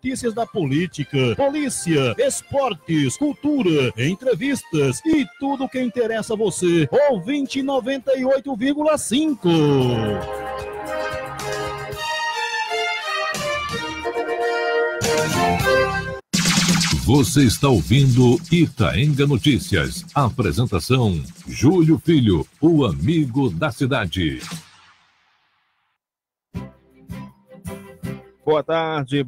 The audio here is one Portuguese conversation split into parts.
notícias da política, polícia, esportes, cultura, entrevistas e tudo que interessa a você. Ouvinte 98,5. Você está ouvindo Itaenga Notícias. Apresentação: Júlio Filho, o amigo da cidade. Boa tarde,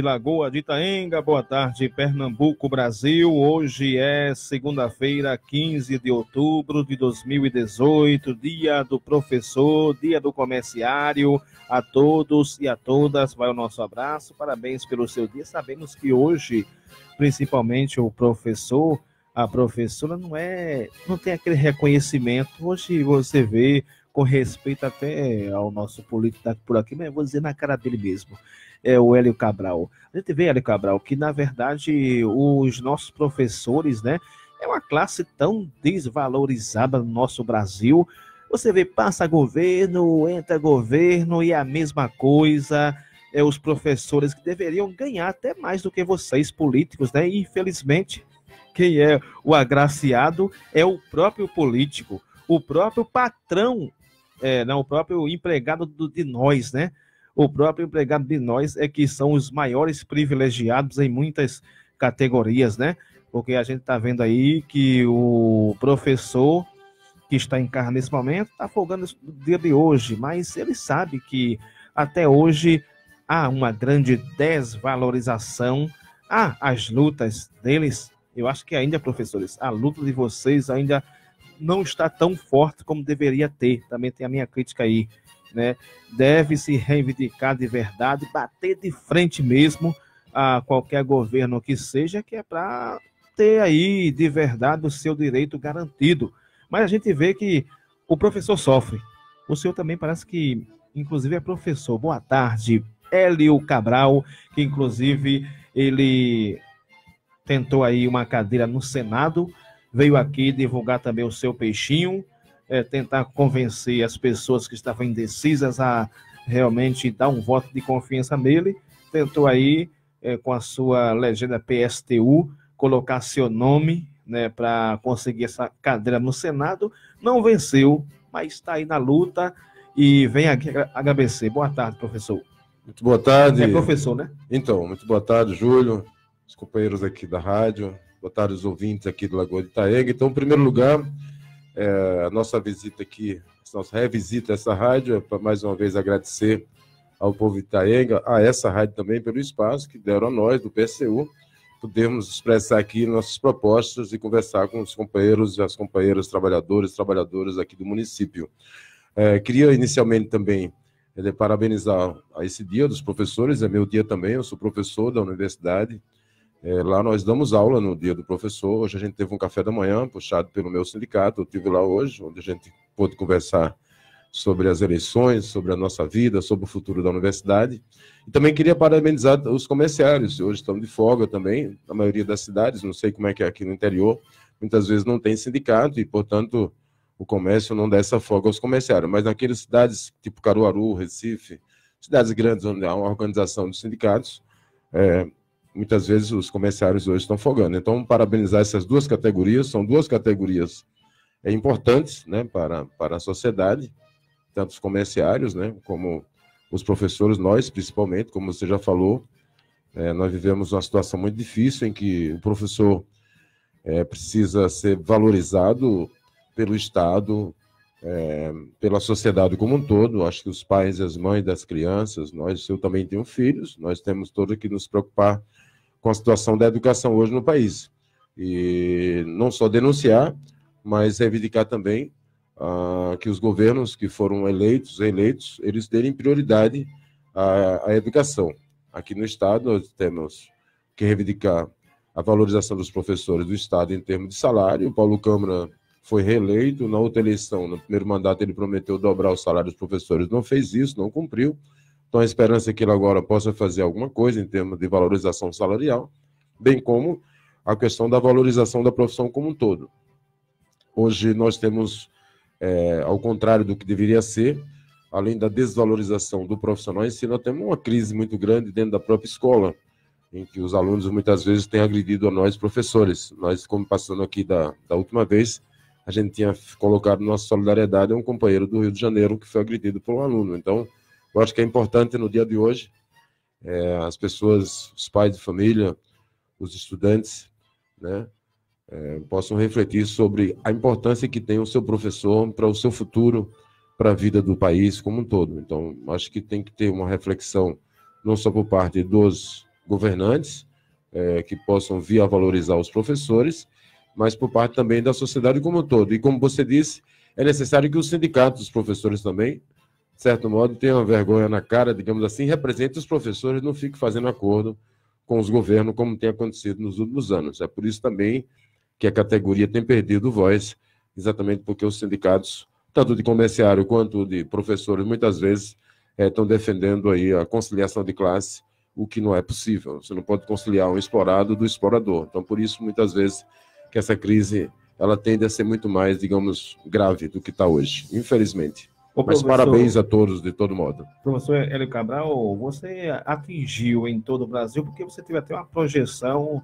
Lagoa de Itaenga, boa tarde, Pernambuco, Brasil. Hoje é segunda-feira, 15 de outubro de 2018, dia do professor, dia do comerciário. A todos e a todas vai o nosso abraço, parabéns pelo seu dia. Sabemos que hoje, principalmente o professor, a professora não tem aquele reconhecimento. Hoje você vê, com respeito até ao nosso político daqui por aqui, mas eu vou dizer na cara dele mesmo, é o Hélio Cabral. A gente vê, Hélio Cabral, que na verdade os nossos professores, né, é uma classe tão desvalorizada no nosso Brasil. Você vê, passa governo, entra governo e a mesma coisa. É os professores que deveriam ganhar até mais do que vocês, políticos, né? E, infelizmente, quem é o agraciado é o próprio político, o próprio patrão, o próprio empregado de nós, né? O próprio empregado de nós é que são os maiores privilegiados em muitas categorias, né? Porque a gente está vendo aí que o professor que está em cargo nesse momento está folgando no dia de hoje, mas ele sabe que até hoje há uma grande desvalorização, há as lutas deles. Eu acho que ainda, professores, a luta de vocês ainda não está tão forte como deveria ter. Também tem a minha crítica aí, né? Deve se reivindicar de verdade, bater de frente mesmo a qualquer governo que seja, que é para ter aí de verdade o seu direito garantido. Mas a gente vê que o professor sofre. O senhor também parece que, inclusive, é professor. Boa tarde, Hélio Cabral, que inclusive ele tentou aí uma cadeira no Senado, veio aqui divulgar também o seu peixinho, tentar convencer as pessoas que estavam indecisas a realmente dar um voto de confiança nele. Tentou aí, com a sua legenda PSTU, colocar seu nome, né, para conseguir essa cadeira no Senado. Não venceu, mas está aí na luta e vem aqui agradecer. Boa tarde, professor. Muito boa tarde. É professor, né? Então, muito boa tarde, Júlio, os companheiros aqui da rádio, boa tarde os ouvintes aqui do Lagoa de Itaenga. Então, em primeiro lugar, a nossa visita aqui, a nossa revisita a essa rádio, é para mais uma vez agradecer ao povo de Itaenga, a essa rádio também pelo espaço que deram a nós, do PSU, podermos expressar aqui nossas propostas e conversar com os companheiros e as companheiras trabalhadoras aqui do município. Queria inicialmente também parabenizar a esse dia dos professores, é meu dia também, eu sou professor da universidade, lá nós damos aula no dia do professor. Hoje a gente teve um café da manhã puxado pelo meu sindicato, eu estive lá hoje, onde a gente pôde conversar sobre as eleições, sobre a nossa vida, sobre o futuro da universidade. E também queria parabenizar os comerciários, hoje estão de folga também, na maioria das cidades, não sei como é que é aqui no interior, muitas vezes não tem sindicato e, portanto, o comércio não dá essa folga aos comerciários, mas naquelas cidades tipo Caruaru, Recife, cidades grandes onde há uma organização dos sindicatos, muitas vezes os comerciários hoje estão folgando. Então, parabenizar essas duas categorias, são duas categorias importantes, né, para a sociedade, tanto os comerciários, né, como os professores, nós principalmente, como você já falou, nós vivemos uma situação muito difícil em que o professor precisa ser valorizado pelo Estado, pela sociedade como um todo. Acho que os pais e as mães das crianças, eu também tenho filhos, nós temos todos que nos preocupar com a situação da educação hoje no país. E não só denunciar, mas reivindicar também que os governos que foram eleitos, eles derem prioridade à educação. Aqui no Estado, nós temos que reivindicar a valorização dos professores do Estado em termos de salário. O Paulo Câmara foi reeleito, na outra eleição, no primeiro mandato, ele prometeu dobrar o salário dos professores, não fez isso, não cumpriu. Então, a esperança é que ele agora possa fazer alguma coisa em termos de valorização salarial, bem como a questão da valorização da profissão como um todo. Hoje, nós temos, ao contrário do que deveria ser, além da desvalorização do profissional em si, nós temos uma crise muito grande dentro da própria escola. em que os alunos muitas vezes têm agredido a nós, professores. Nós, como passando aqui da última vez, a gente tinha colocado nossa solidariedade a um companheiro do Rio de Janeiro que foi agredido por um aluno. Então, eu acho que é importante no dia de hoje, as pessoas, os pais de família, os estudantes, né, possam refletir sobre a importância que tem o seu professor para o seu futuro, para a vida do país como um todo. Então, acho que tem que ter uma reflexão, não só por parte dos governantes, que possam vir a valorizar os professores, mas por parte também da sociedade como um todo. E como você disse, é necessário que os sindicatos, os professores também, de certo modo, tenham vergonha na cara, digamos assim, representem os professores, não fiquem fazendo acordo com os governos, como tem acontecido nos últimos anos. É por isso também que a categoria tem perdido voz, exatamente porque os sindicatos, tanto de comerciário quanto de professores, muitas vezes estão defendendo aí a conciliação de classe, o que não é possível. Você não pode conciliar um explorado do explorador. Então, por isso, muitas vezes, que essa crise ela tende a ser muito mais, digamos, grave do que está hoje, infelizmente. Mas parabéns a todos, de todo modo. Professor Hélio Cabral, você atingiu em todo o Brasil, porque você teve até uma projeção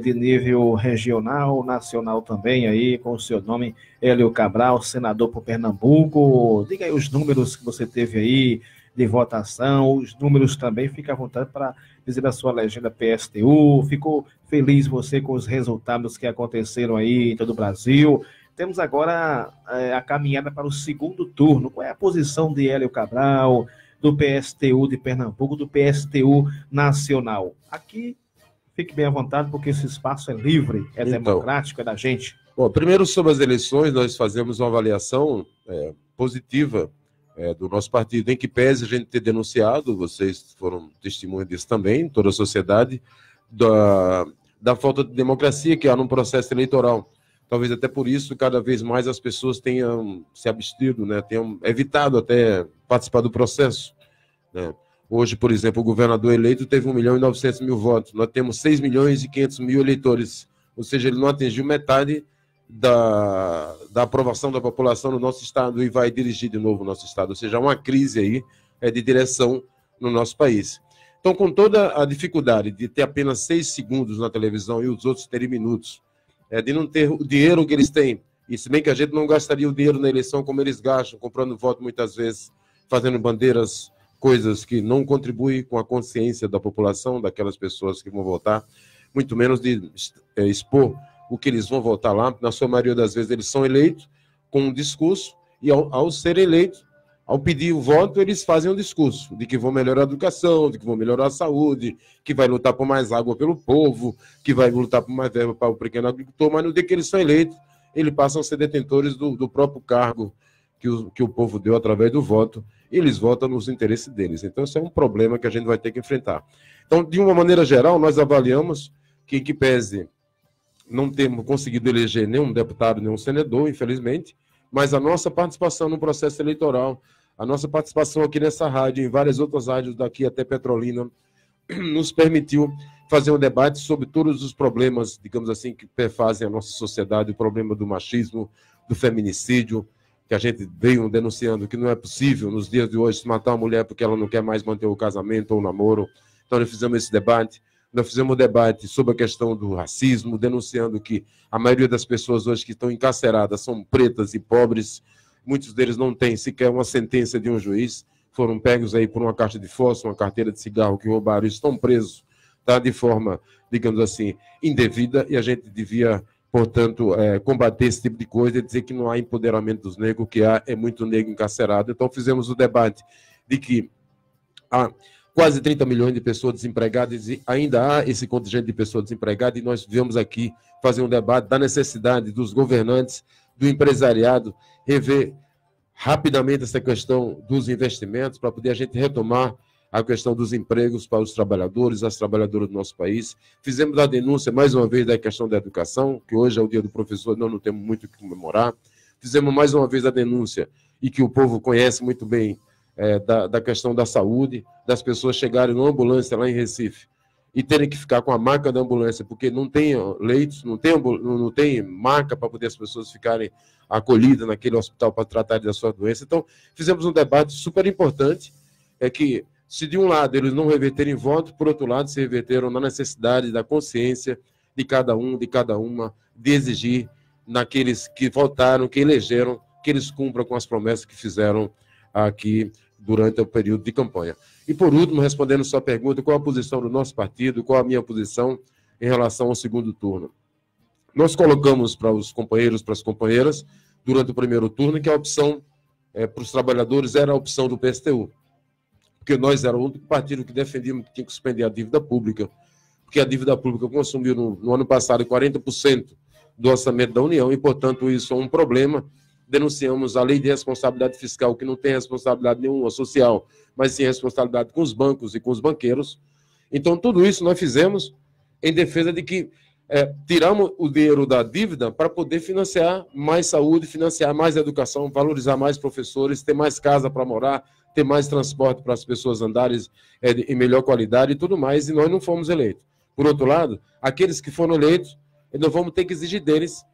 de nível regional, nacional também, aí, com o seu nome, Hélio Cabral, senador por Pernambuco. Diga aí os números que você teve aí de votação, os números também, fica à vontade para dizer a sua legenda PSTU. Ficou feliz você com os resultados que aconteceram aí em todo o Brasil? Temos agora a caminhada para o segundo turno. Qual é a posição de Hélio Cabral, do PSTU de Pernambuco, do PSTU nacional? Aqui, fique bem à vontade, porque esse espaço é livre, é democrático, é da gente. Bom, primeiro, sobre as eleições, nós fazemos uma avaliação positiva do nosso partido, em que pese a gente ter denunciado, vocês foram testemunhas disso também, toda a sociedade, da falta de democracia que há no processo eleitoral. Talvez até por isso, cada vez mais as pessoas tenham se abstido, né, tenham evitado até participar do processo, né. Hoje, por exemplo, o governador eleito teve 1.900.000 votos. Nós temos 6.500.000 eleitores. Ou seja, ele não atingiu metade da aprovação da população no nosso estado e vai dirigir de novo o nosso estado. Ou seja, há uma crise aí de direção no nosso país. Então, com toda a dificuldade de ter apenas 6 segundos na televisão e os outros terem minutos, de não ter o dinheiro que eles têm, e se bem que a gente não gastaria o dinheiro na eleição como eles gastam, comprando voto muitas vezes, fazendo bandeiras, coisas que não contribuem com a consciência da população, daquelas pessoas que vão votar, muito menos de expor o que eles vão votar lá. Na sua maioria das vezes eles são eleitos com um discurso, e ao ser eleitos, ao pedir o voto, eles fazem um discurso de que vão melhorar a educação, de que vão melhorar a saúde, que vai lutar por mais água pelo povo, que vai lutar por mais verba para o pequeno agricultor, mas no dia que eles são eleitos, eles passam a ser detentores do próprio cargo que o povo deu através do voto, e eles votam nos interesses deles. Então, isso é um problema que a gente vai ter que enfrentar. Então, de uma maneira geral, nós avaliamos que pese não temos conseguido eleger nenhum deputado, nenhum senador, infelizmente, mas a nossa participação no processo eleitoral, a nossa participação aqui nessa rádio, em várias outras rádios daqui até Petrolina, nos permitiu fazer um debate sobre todos os problemas, digamos assim, que perfazem a nossa sociedade, o problema do machismo, do feminicídio, que a gente veio denunciando que não é possível, nos dias de hoje, matar uma mulher porque ela não quer mais manter o casamento ou o namoro. Então, nós fizemos esse debate. Nós fizemos um debate sobre a questão do racismo, denunciando que a maioria das pessoas hoje que estão encarceradas são pretas e pobres. Muitos deles não têm sequer uma sentença de um juiz. Foram pegos aí por uma caixa de fósforo, uma carteira de cigarro que roubaram e estão presos, tá, de forma, digamos assim, indevida. E a gente devia, portanto, combater esse tipo de coisa e dizer que não há empoderamento dos negros, que há é muito negro encarcerado. Então fizemos o debate de que há quase 30 milhões de pessoas desempregadas e ainda há esse contingente de pessoas desempregadas, e nós viemos aqui fazer um debate da necessidade dos governantes, do empresariado, rever rapidamente essa questão dos investimentos para poder a gente retomar a questão dos empregos para os trabalhadores, as trabalhadoras do nosso país. Fizemos a denúncia, mais uma vez, da questão da educação, que hoje é o dia do professor, nós não temos muito o que comemorar. Fizemos mais uma vez a denúncia, e que o povo conhece muito bem, da questão da saúde, das pessoas chegarem numa ambulância lá em Recife e terem que ficar com a marca da ambulância, porque não tem leitos, não tem marca para poder as pessoas ficarem acolhidas naquele hospital para tratar da sua doença. Então, fizemos um debate super importante, que Se de um lado eles não reverterem voto, por outro lado se reverteram na necessidade da consciência de cada um, de cada uma, de exigir naqueles que votaram, que elegeram, que eles cumpram com as promessas que fizeram aqui durante o período de campanha. E por último, respondendo sua pergunta, qual a posição do nosso partido, qual a minha posição em relação ao segundo turno. Nós colocamos para os companheiros, para as companheiras, durante o primeiro turno, que a opção para os trabalhadores era a opção do PSTU. Porque nós era o único partido que defendíamos que tinha que suspender a dívida pública, porque a dívida pública consumiu no ano passado 40% do orçamento da União, e, portanto, isso é um problema. Denunciamos a lei de responsabilidade fiscal, que não tem responsabilidade nenhuma social, mas sim responsabilidade com os bancos e com os banqueiros. Então, tudo isso nós fizemos em defesa de que tiramos o dinheiro da dívida para poder financiar mais saúde, financiar mais educação, valorizar mais professores, ter mais casa para morar, ter mais transporte para as pessoas andarem em melhor qualidade e tudo mais, e nós não fomos eleitos. Por outro lado, aqueles que foram eleitos, nós vamos ter que exigir deles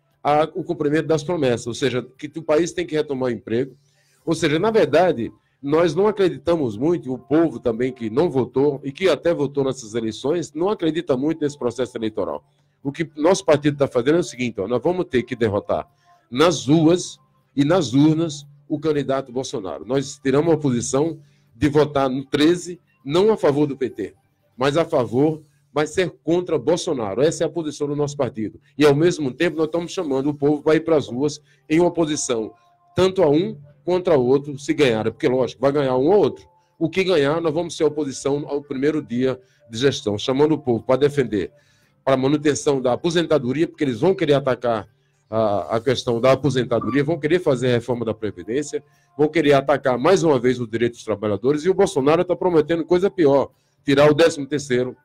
o cumprimento das promessas, ou seja, que o país tem que retomar o emprego. Ou seja, na verdade, nós não acreditamos muito, o povo também que não votou e que até votou nessas eleições, não acredita muito nesse processo eleitoral. O que nosso partido está fazendo é o seguinte, nós vamos ter que derrotar nas ruas e nas urnas o candidato Bolsonaro. Nós teremos uma posição de votar no 13, não a favor do PT, mas a favor, vai ser contra Bolsonaro. Essa é a posição do nosso partido. E, ao mesmo tempo, nós estamos chamando o povo para ir para as ruas em oposição, tanto a um contra o outro, se ganhar. Porque, lógico, vai ganhar um ou outro. O que ganhar, nós vamos ser oposição ao primeiro dia de gestão, chamando o povo para defender para a manutenção da aposentadoria, porque eles vão querer atacar a questão da aposentadoria, vão querer fazer a reforma da Previdência, vão querer atacar mais uma vez os direitos dos trabalhadores, e o Bolsonaro está prometendo coisa pior, tirar o 13º,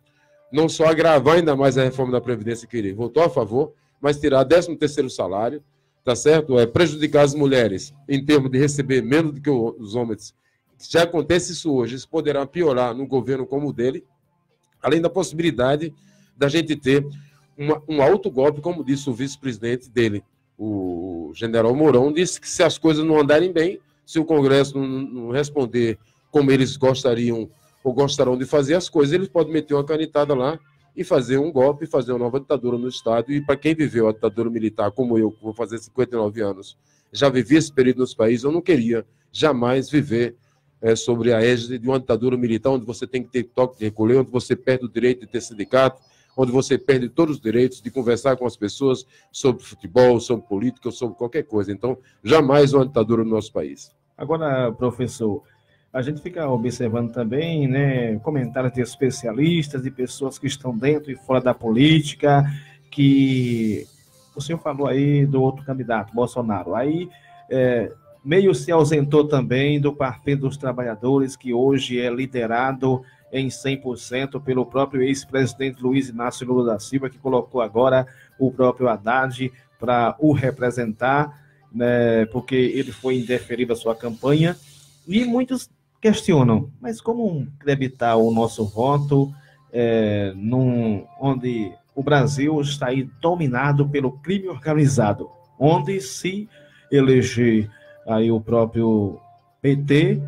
não só agravar ainda mais a reforma da Previdência que ele votou a favor, mas tirar 13º salário, tá certo? Prejudicar as mulheres em termos de receber menos do que os homens. Já acontece isso hoje, isso poderá piorar num governo como o dele, além da possibilidade da gente ter um alto golpe, como disse o vice-presidente dele, o general Mourão, disse que se as coisas não andarem bem, se o Congresso não responder como eles gostariam ou gostarão de fazer as coisas, eles podem meter uma canetada lá e fazer um golpe, fazer uma nova ditadura no Estado. E para quem viveu a ditadura militar, como eu, que vou fazer 59 anos, já vivi esse período nos países, eu não queria jamais viver sobre a égide de uma ditadura militar, onde você tem que ter toque de recolher, onde você perde o direito de ter sindicato, onde você perde todos os direitos de conversar com as pessoas sobre futebol, sobre política, sobre qualquer coisa. Então, jamais uma ditadura no nosso país. Agora, professor, a gente fica observando também, né, comentários de especialistas, de pessoas que estão dentro e fora da política, que o senhor falou aí do outro candidato, Bolsonaro. Aí, meio se ausentou também do Partido dos Trabalhadores, que hoje é liderado em 100% pelo próprio ex-presidente Luiz Inácio Lula da Silva, que colocou agora o próprio Haddad para o representar, né, porque ele foi indeferido a sua campanha. E muitos questionam, mas como debitar o nosso voto onde o Brasil está aí dominado pelo crime organizado, onde se eleger aí o próprio PT,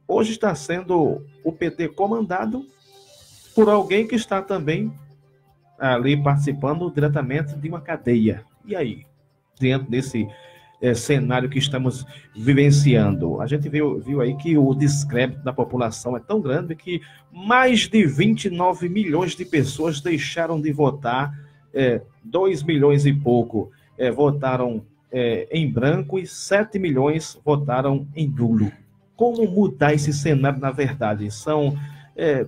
hoje está sendo o PT comandado por alguém que está também ali participando diretamente de uma cadeia. E aí, dentro desse cenário que estamos vivenciando, a gente viu aí que o descrédito da população é tão grande que mais de 29 milhões de pessoas deixaram de votar, 2 milhões e pouco votaram em branco e 7 milhões votaram em nulo. Como mudar esse cenário, na verdade? São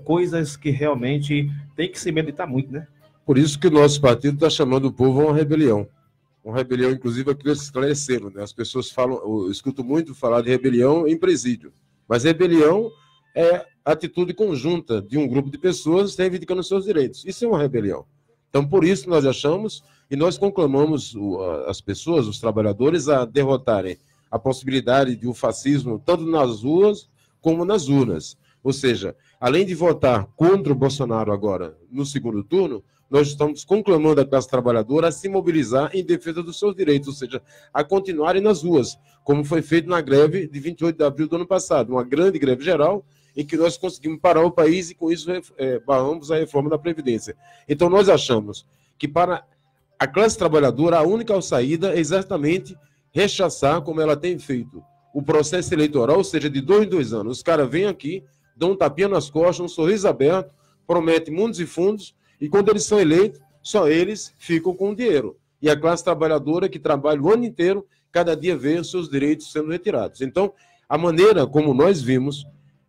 coisas que realmente tem que se meditar muito, né? Por isso que o nosso partido está chamando o povo a uma rebelião. Uma rebelião, inclusive, aquilo que esclareceram, né? As pessoas falam, eu escuto muito falar de rebelião em presídio. Mas rebelião é atitude conjunta de um grupo de pessoas reivindicando seus direitos. Isso é uma rebelião. Então, por isso nós achamos e nós conclamamos as pessoas, os trabalhadores, a derrotarem a possibilidade de um fascismo tanto nas ruas como nas urnas. Ou seja, além de votar contra o Bolsonaro agora no segundo turno, nós estamos conclamando a classe trabalhadora a se mobilizar em defesa dos seus direitos, ou seja, a continuarem nas ruas, como foi feito na greve de 28 de abril do ano passado, uma grande greve geral, em que nós conseguimos parar o país e, com isso, barramos a reforma da Previdência. Então, nós achamos que, para a classe trabalhadora, a única saída é exatamente rechaçar, como ela tem feito, o processo eleitoral, ou seja, de 2 em 2 anos. Os caras vêm aqui, dão um tapinha nas costas, um sorriso aberto, prometem mundos e fundos, e quando eles são eleitos, só eles ficam com o dinheiro. E a classe trabalhadora, que trabalha o ano inteiro, cada dia vê os seus direitos sendo retirados. Então, a maneira como nós vimos,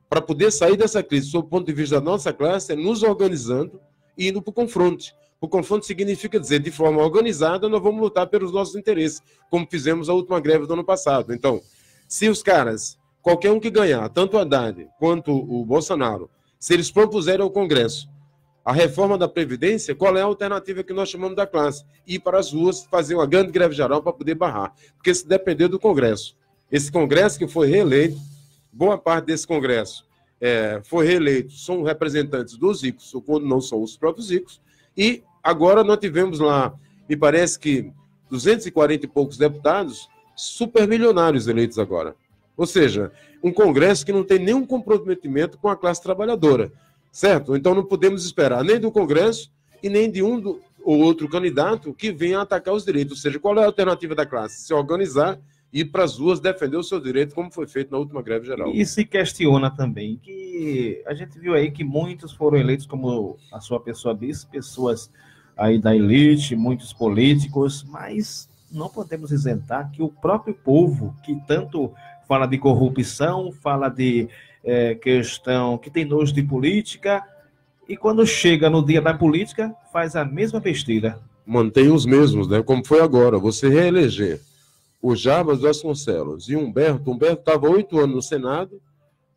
para poder sair dessa crise, sob o ponto de vista da nossa classe, é nos organizando e indo para o confronto. O confronto significa dizer, de forma organizada, nós vamos lutar pelos nossos interesses, como fizemos a última greve do ano passado. Então, se os caras, qualquer um que ganhar, tanto o Haddad quanto o Bolsonaro, se eles propuserem ao Congresso a reforma da Previdência, qual é a alternativa que nós chamamos da classe? Ir para as ruas, fazer uma grande greve geral para poder barrar. Porque se depender do Congresso. Esse Congresso que foi reeleito, boa parte desse Congresso foi reeleito, são representantes dos ricos, ou quando não são os próprios ricos, e agora nós tivemos lá, me parece que 240 e poucos deputados supermilionários eleitos agora. Ou seja, um Congresso que não tem nenhum comprometimento com a classe trabalhadora. Certo? Então não podemos esperar nem do Congresso e nem de um ou outro candidato que venha atacar os direitos. Ou seja, qual é a alternativa da classe? Se organizar e ir para as ruas defender o seu direito, como foi feito na última greve geral. E se questiona também que a gente viu aí que muitos foram eleitos, como a sua pessoa disse, pessoas aí da elite, muitos políticos, mas não podemos isentar que o próprio povo, que tanto fala de corrupção, fala de questão que tem nojo de política, e quando chega no dia da política, faz a mesma besteira. Mantém os mesmos, né? Como foi agora, você reeleger o Jarbas Vasconcelos e Humberto estava 8 anos no Senado,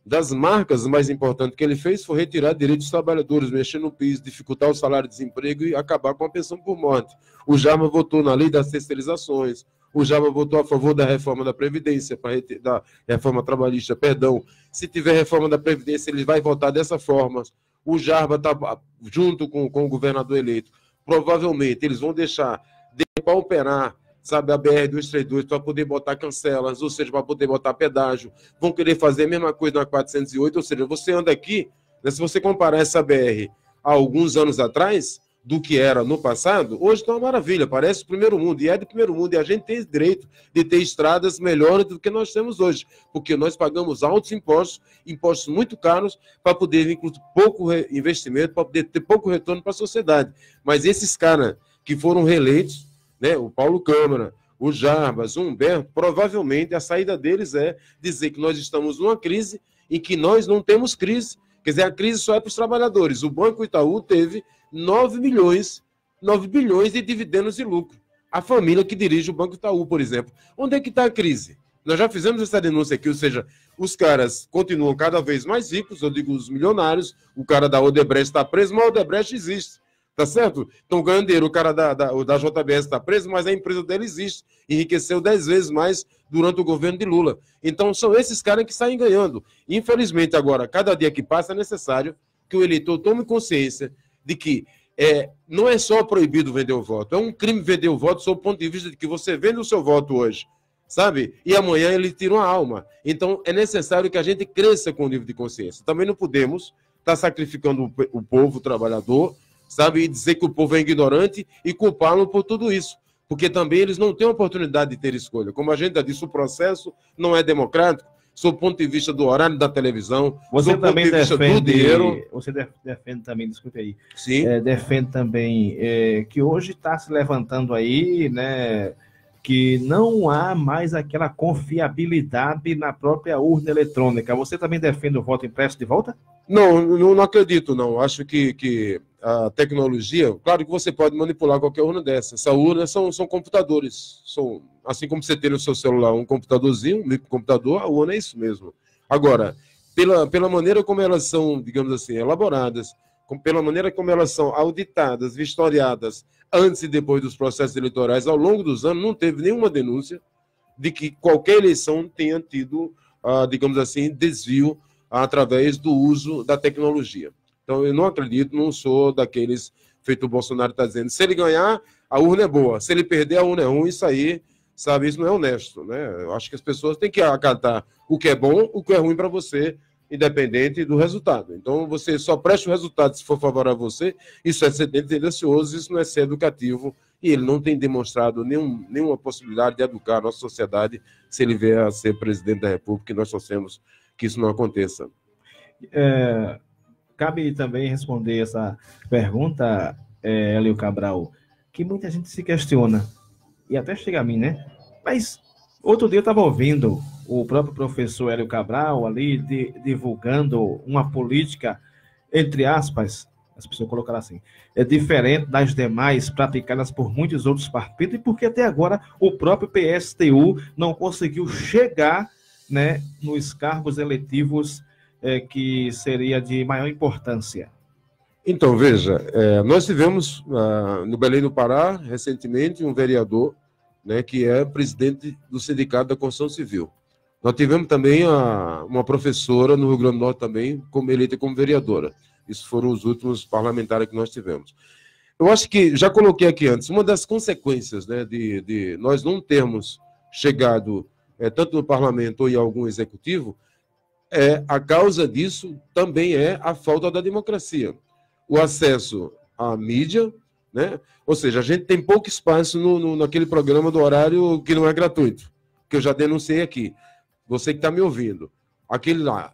das marcas mais importantes que ele fez foi retirar direitos dos trabalhadores, mexer no PIS, dificultar o salário-desemprego e acabar com a pensão por morte. O Jarbas votou na lei das terceirizações, o Jarbas votou a favor da reforma da Previdência, da reforma trabalhista, perdão. Se tiver reforma da Previdência, ele vai votar dessa forma. O Jarbas está junto com o governador eleito. Provavelmente eles vão deixar de pauperar, sabe, a BR-232 para poder botar cancelas, ou seja, para poder botar pedágio. Vão querer fazer a mesma coisa na 408, ou seja, você anda aqui, né, se você comparar essa BR há alguns anos atrás, do que era no passado, hoje está uma maravilha, parece o primeiro mundo, e é do primeiro mundo, e a gente tem direito de ter estradas melhores do que nós temos hoje, porque nós pagamos altos impostos, impostos muito caros, para poder vir com pouco investimento, para poder ter pouco retorno para a sociedade. Mas esses caras que foram reeleitos, né, o Paulo Câmara, o Jarbas, o Humberto, provavelmente a saída deles é dizer que nós estamos numa crise em que nós não temos crise. Quer dizer, a crise só é para os trabalhadores. O Banco Itaú teve 9 bilhões de dividendos e lucro. A família que dirige o Banco Itaú, por exemplo. Onde é que está a crise? Nós já fizemos essa denúncia aqui, ou seja, os caras continuam cada vez mais ricos, eu digo os milionários, o cara da Odebrecht está preso, mas a Odebrecht existe. Tá certo? Então, ganhando dinheiro, o cara da JBS está preso, mas a empresa dele existe. Enriqueceu 10 vezes mais durante o governo de Lula. Então, são esses caras que saem ganhando. Infelizmente, agora, cada dia que passa, é necessário que o eleitor tome consciência de que não é só proibido vender o voto. É um crime vender o voto sob o ponto de vista de que você vende o seu voto hoje, sabe? E amanhã ele tira uma alma. Então, é necessário que a gente cresça com o nível de consciência. Também não podemos estar sacrificando o povo, o trabalhador, sabe, e dizer que o povo é ignorante e culpá-lo por tudo isso, porque também eles não têm oportunidade de ter escolha. Como a gente já disse, o processo não é democrático, sob o ponto de vista do horário da televisão, você também defende, do dinheiro. Você defende também, desculpe aí, sim, defende também que hoje está se levantando aí, né, que não há mais aquela confiabilidade na própria urna eletrônica. Você também defende o voto impresso de volta? Não acredito, não. Acho que a tecnologia, claro que você pode manipular qualquer urna dessa. Essa urna são computadores. Assim como você tem no seu celular um computadorzinho, um microcomputador, a urna é isso mesmo. Agora, pela maneira como elas são, digamos assim, elaboradas, pela maneira como elas são auditadas, vistoriadas, antes e depois dos processos eleitorais, ao longo dos anos, não teve nenhuma denúncia de que qualquer eleição tenha tido, digamos assim, desvio através do uso da tecnologia. Então, eu não acredito, não sou daqueles, feito o Bolsonaro está dizendo, se ele ganhar, a urna é boa, se ele perder, a urna é ruim, isso aí, sabe, isso não é honesto, né? Eu acho que as pessoas têm que acatar o que é bom, o que é ruim para você, independente do resultado. Então, você só presta o resultado se for favorável a você, isso é ser tendencioso, isso não é ser educativo, e ele não tem demonstrado nenhuma possibilidade de educar a nossa sociedade se ele vier a ser presidente da República, e nós torcemos que isso não aconteça. Cabe também responder essa pergunta, Hélio Cabral, que muita gente se questiona, e até chega a mim, né? Mas outro dia eu estava ouvindo o próprio professor Hélio Cabral ali divulgando uma política, entre aspas, as pessoas colocaram assim, diferente das demais praticadas por muitos outros partidos, e porque até agora o próprio PSTU não conseguiu chegar, né, nos cargos eletivos que seria de maior importância. Então, veja, nós tivemos no Belém do Pará, recentemente, um vereador, né, que é presidente do Sindicato da Construção Civil. Nós tivemos também uma professora no Rio Grande do Norte também, eleita como vereadora. Isso foram os últimos parlamentares que nós tivemos. Eu acho que, já coloquei aqui antes, uma das consequências, né, de nós não termos chegado tanto no parlamento ou em algum executivo, a causa disso também é a falta da democracia. O acesso à mídia, né? Ou seja, a gente tem pouco espaço naquele programa do horário que não é gratuito, que eu já denunciei aqui. Você que está me ouvindo. Aquele lá,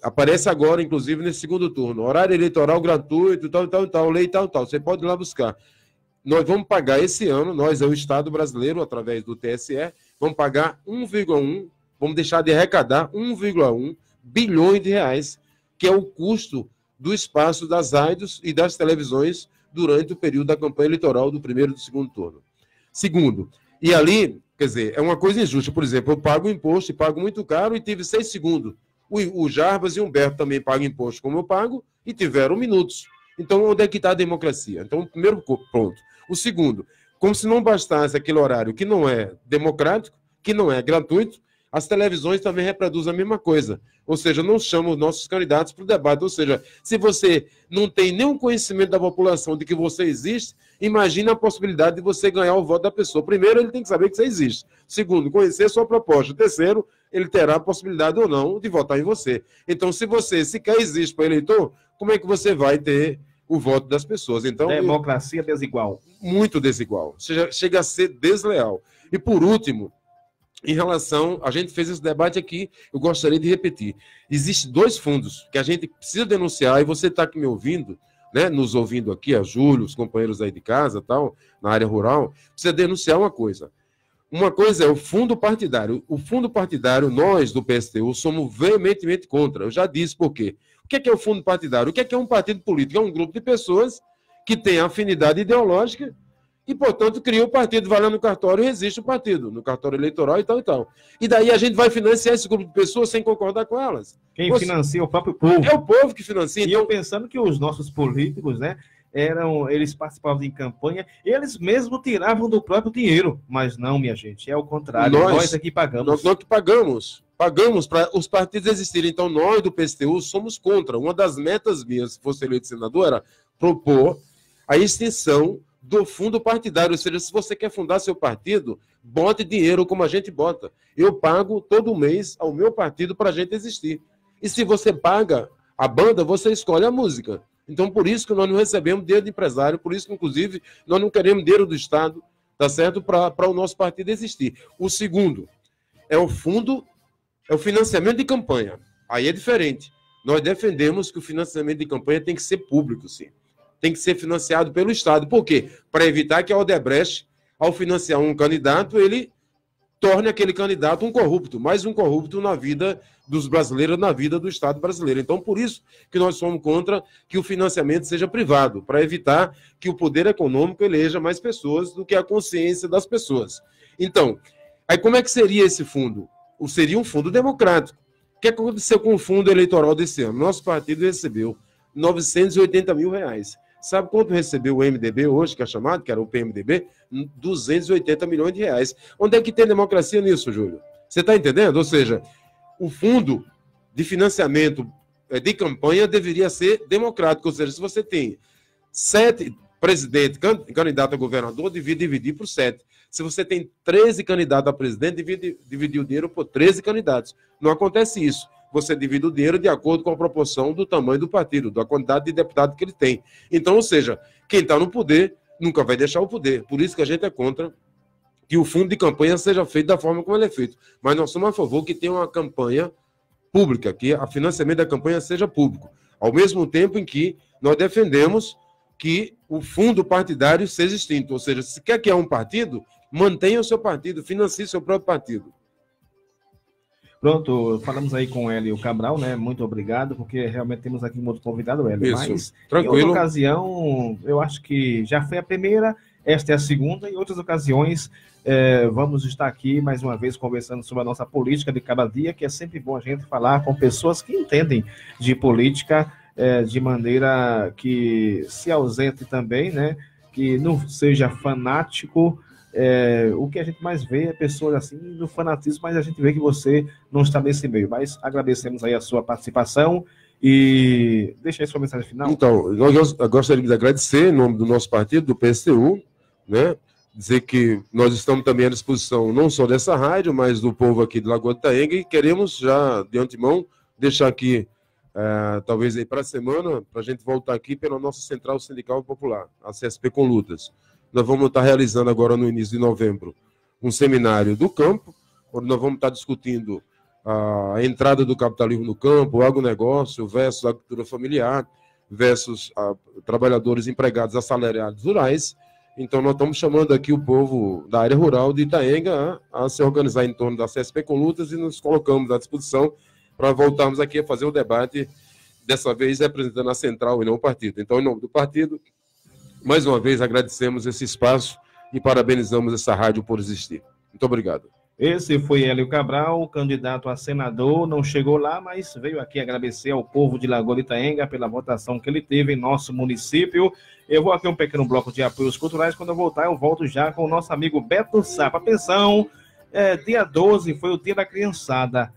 aparece agora, inclusive, nesse segundo turno. Horário eleitoral gratuito, tal, lei tal. Você pode ir lá buscar. Nós vamos pagar esse ano, nós é o Estado brasileiro, através do TSE, vamos pagar 1,1, vamos deixar de arrecadar 1,1 bilhões de reais, que é o custo do espaço das rádios e das televisões durante o período da campanha eleitoral do primeiro e do segundo turno. Segundo, e ali, quer dizer, é uma coisa injusta. Por exemplo, eu pago imposto e pago muito caro e tive 6 segundos. O Jarbas e o Humberto também pagam imposto como eu pago e tiveram minutos. Então, onde é que está a democracia? Então, o primeiro ponto. O segundo, como se não bastasse aquele horário que não é democrático, que não é gratuito, as televisões também reproduzem a mesma coisa. Ou seja, não chamam os nossos candidatos para o debate. Ou seja, se você não tem nenhum conhecimento da população de que você existe, imagine a possibilidade de você ganhar o voto da pessoa. Primeiro, ele tem que saber que você existe. Segundo, conhecer sua proposta. Terceiro, ele terá a possibilidade ou não de votar em você. Então, se você sequer existe para eleitor, como é que você vai ter o voto das pessoas? Então, democracia desigual. Muito desigual. Chega a ser desleal. E, por último, em relação, a gente fez esse debate aqui, eu gostaria de repetir. Existem 2 fundos que a gente precisa denunciar, e você está aqui me ouvindo, né, nos ouvindo aqui, a Júlio, os companheiros aí de casa, tal, na área rural, precisa denunciar uma coisa. Uma coisa é o fundo partidário. O fundo partidário, nós do PSTU somos veementemente contra. Eu já disse por quê. O que é o fundo partidário? O que é um partido político? É um grupo de pessoas que tem afinidade ideológica e, portanto, cria o partido, vai lá no cartório e resiste o partido, no cartório eleitoral e tal e tal. E daí a gente vai financiar esse grupo de pessoas sem concordar com elas. Quem financia é o próprio povo. É o povo que financia. E então, eu pensando que os nossos políticos, né, eles participavam de campanha, eles mesmos tiravam do próprio dinheiro. Mas não, minha gente, é o contrário. Nós aqui pagamos. Nós que pagamos para os partidos existirem. Então, nós do PSTU somos contra. Uma das metas minhas, se fosse eleito senador, era propor a extinção do fundo partidário. Ou seja, se você quer fundar seu partido, bote dinheiro como a gente bota. Eu pago todo mês ao meu partido para a gente existir. E se você paga a banda, você escolhe a música. Então, por isso que nós não recebemos dinheiro de empresário, por isso que, inclusive, nós não queremos dinheiro do Estado, tá certo? Para o nosso partido existir. O segundo é o fundo, é o financiamento de campanha. Aí é diferente. Nós defendemos que o financiamento de campanha tem que ser público, sim. Tem que ser financiado pelo Estado. Por quê? Para evitar que a Odebrecht, ao financiar um candidato, ele torne aquele candidato um corrupto, mais um corrupto na vida dos brasileiros, na vida do Estado brasileiro. Então, por isso que nós somos contra que o financiamento seja privado, para evitar que o poder econômico eleja mais pessoas do que a consciência das pessoas. Então, aí como é que seria esse fundo? Seria um fundo democrático. O que aconteceu com o fundo eleitoral desse ano? Nosso partido recebeu 980 mil reais. Sabe quanto recebeu o MDB hoje, que é chamado, que era o PMDB? 280 milhões de reais. Onde é que tem democracia nisso, Júlio? Você está entendendo? Ou seja, o fundo de financiamento de campanha deveria ser democrático. Ou seja, se você tem 7 presidentes, candidato a governador, devia dividir por 7. Se você tem 13 candidatos a presidente, devia dividir o dinheiro por 13 candidatos. Não acontece isso. você divide o dinheiro de acordo com a proporção do tamanho do partido, da quantidade de deputado que ele tem. Então, ou seja, quem está no poder nunca vai deixar o poder. Por isso que a gente é contra que o fundo de campanha seja feito da forma como ele é feito. Mas nós somos a favor que tenha uma campanha pública, que o financiamento da campanha seja público. Ao mesmo tempo em que nós defendemos que o fundo partidário seja extinto. Ou seja, se quer criar um partido, mantenha o seu partido, financie seu próprio partido. Pronto, falamos aí com o Hélio Cabral, né? Muito obrigado, porque realmente temos aqui um outro convidado, Hélio. Isso, mas tranquilo. Em outra ocasião, eu acho que já foi a primeira, esta é a segunda, em outras ocasiões vamos estar aqui mais uma vez conversando sobre a nossa política de cada dia, que é sempre bom a gente falar com pessoas que entendem de política de maneira que se ausente também, né? Que não seja fanático. O que a gente mais vê é pessoas assim do fanatismo, mas a gente vê que você não está nesse meio. Mas agradecemos aí a sua participação e deixa aí sua mensagem final. Então, nós gostaríamos de agradecer em nome do nosso partido, do PSTU, né? Dizer que nós estamos também à disposição não só dessa rádio, mas do povo aqui de Lagoa de Itaenga, e queremos já, de antemão, deixar aqui, talvez aí para a semana, para a gente voltar aqui pela nossa Central Sindical Popular, a CSP com Lutas. Nós vamos estar realizando agora no início de novembro um seminário do campo, onde nós vamos estar discutindo a entrada do capitalismo no campo, o agronegócio versus a agricultura familiar, versus trabalhadores empregados assalariados rurais. Então, nós estamos chamando aqui o povo da área rural de Itaenga a se organizar em torno da CSP com Lutas e nos colocamos à disposição para voltarmos aqui a fazer o debate, dessa vez representando a central e não o partido. Então, em nome do partido, mais uma vez agradecemos esse espaço e parabenizamos essa rádio por existir. Muito obrigado. Esse foi Hélio Cabral, candidato a senador, não chegou lá, mas veio aqui agradecer ao povo de Lagoa de Itaenga pela votação que ele teve em nosso município. Eu vou aqui um pequeno bloco de apoios culturais, quando eu voltar eu volto já com o nosso amigo Beto Sapa. Atenção, dia 12 foi o dia da criançada.